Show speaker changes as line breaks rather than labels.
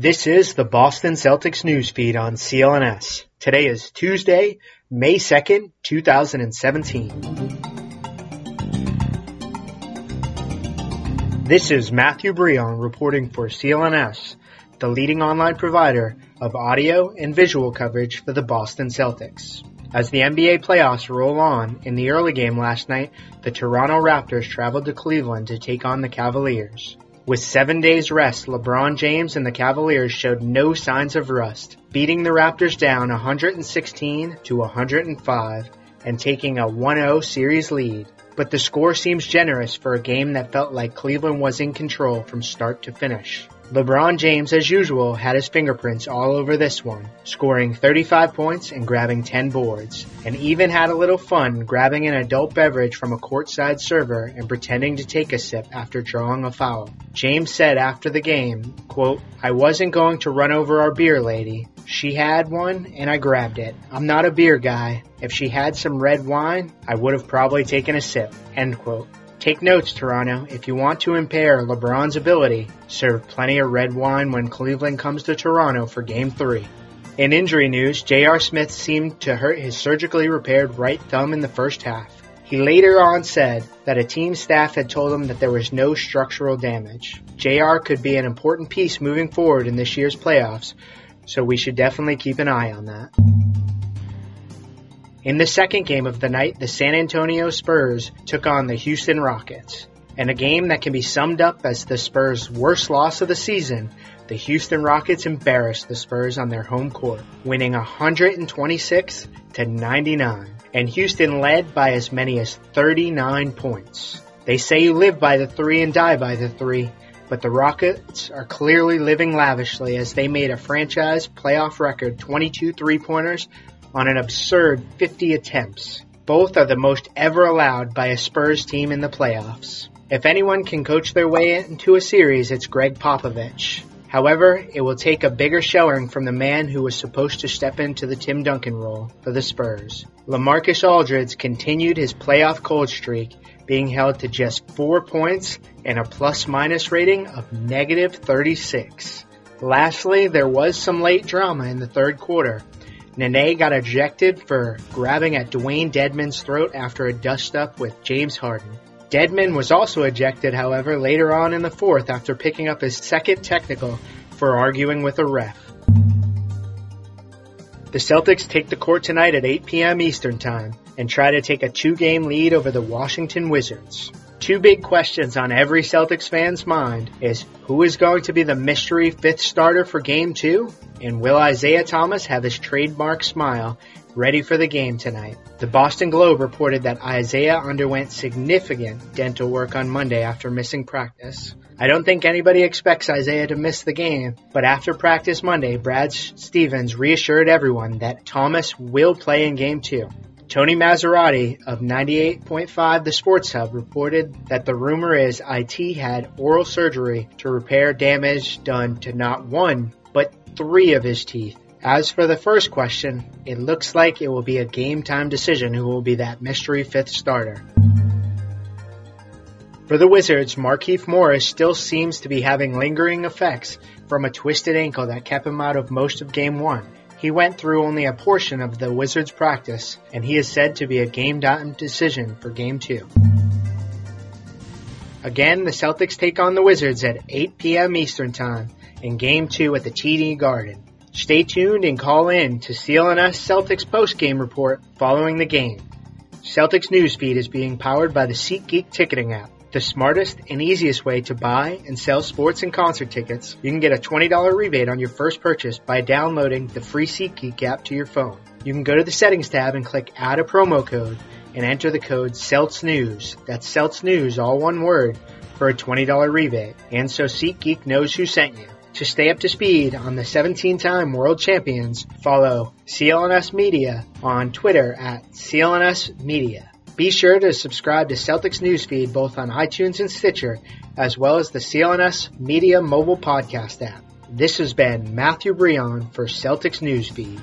This is the Boston Celtics newsfeed on CLNS. Today is Tuesday, May 2nd, 2017. This is Matthew Breon reporting for CLNS, the leading online provider of audio and visual coverage for the Boston Celtics. As the NBA playoffs roll on, in the early game last night, the Toronto Raptors traveled to Cleveland to take on the Cavaliers. With 7 days rest, LeBron James and the Cavaliers showed no signs of rust, beating the Raptors down 116-105 and taking a 1-0 series lead. But the score seems generous for a game that felt like Cleveland was in control from start to finish. LeBron James, as usual, had his fingerprints all over this one, scoring 35 points and grabbing 10 boards, and even had a little fun grabbing an adult beverage from a courtside server and pretending to take a sip after drawing a foul. James said after the game, quote, "I wasn't going to run over our beer lady. She had one and I grabbed it. I'm not a beer guy. If she had some red wine, I would have probably taken a sip," end quote. Take notes, Toronto. If you want to impair LeBron's ability, serve plenty of red wine when Cleveland comes to Toronto for Game 3. In injury news, J.R. Smith seemed to hurt his surgically repaired right thumb in the first half. He later on said that a team staff had told him that there was no structural damage. J.R. could be an important piece moving forward in this year's playoffs, so we should definitely keep an eye on that. In the second game of the night, the San Antonio Spurs took on the Houston Rockets. In a game that can be summed up as the Spurs' worst loss of the season, the Houston Rockets embarrassed the Spurs on their home court, winning 126-99, and Houston led by as many as 39 points. They say you live by the three and die by the three, but the Rockets are clearly living lavishly as they made a franchise playoff record 22 three-pointers on an absurd 50 attempts. Both are the most ever allowed by a Spurs team in the playoffs. If anyone can coach their way into a series, it's Greg Popovich. However, it will take a bigger showing from the man who was supposed to step into the Tim Duncan role for the Spurs. LaMarcus Aldridge continued his playoff cold streak, being held to just 4 points and a plus-minus rating of -36. Lastly, there was some late drama in the third quarter. Nene got ejected for grabbing at Dwayne Dedmon's throat after a dust-up with James Harden. Dedmon was also ejected, however, later on in the fourth after picking up his second technical for arguing with a ref. The Celtics take the court tonight at 8 p.m. Eastern Time and try to take a 2-game lead over the Washington Wizards. Two big questions on every Celtics fan's mind is who is going to be the mystery fifth starter for Game 2? And will Isaiah Thomas have his trademark smile ready for the game tonight? The Boston Globe reported that Isaiah underwent significant dental work on Monday after missing practice. I don't think anybody expects Isaiah to miss the game, but after practice Monday, Brad Stevens reassured everyone that Thomas will play in Game 2. Tony Maserati of 98.5 The Sports Hub reported that the rumor is IT had oral surgery to repair damage done to not one, but 3 of his teeth. As for the first question, it looks like it will be a game-time decision who will be that mystery fifth starter. For the Wizards, Markieff Morris still seems to be having lingering effects from a twisted ankle that kept him out of most of Game 1. He went through only a portion of the Wizards' practice, and he is said to be a game-time decision for Game 2. Again, the Celtics take on the Wizards at 8 p.m. Eastern Time in Game 2 at the TD Garden. Stay tuned and call in to CLNS Celtics post-game report following the game. Celtics Newsfeed is being powered by the SeatGeek ticketing app, the smartest and easiest way to buy and sell sports and concert tickets. You can get a $20 rebate on your first purchase by downloading the free SeatGeek app to your phone. You can go to the settings tab and click add a promo code and enter the code CELTSNEWS. That's CELTSNEWS, all one word, for a $20 rebate. And so SeatGeek knows who sent you. To stay up to speed on the 17-time world champions, follow CLNS Media on Twitter at CLNS Media. Be sure to subscribe to Celtics Newsfeed both on iTunes and Stitcher, as well as the CLNS Media mobile podcast app. This has been Matthew Breon for Celtics Newsfeed.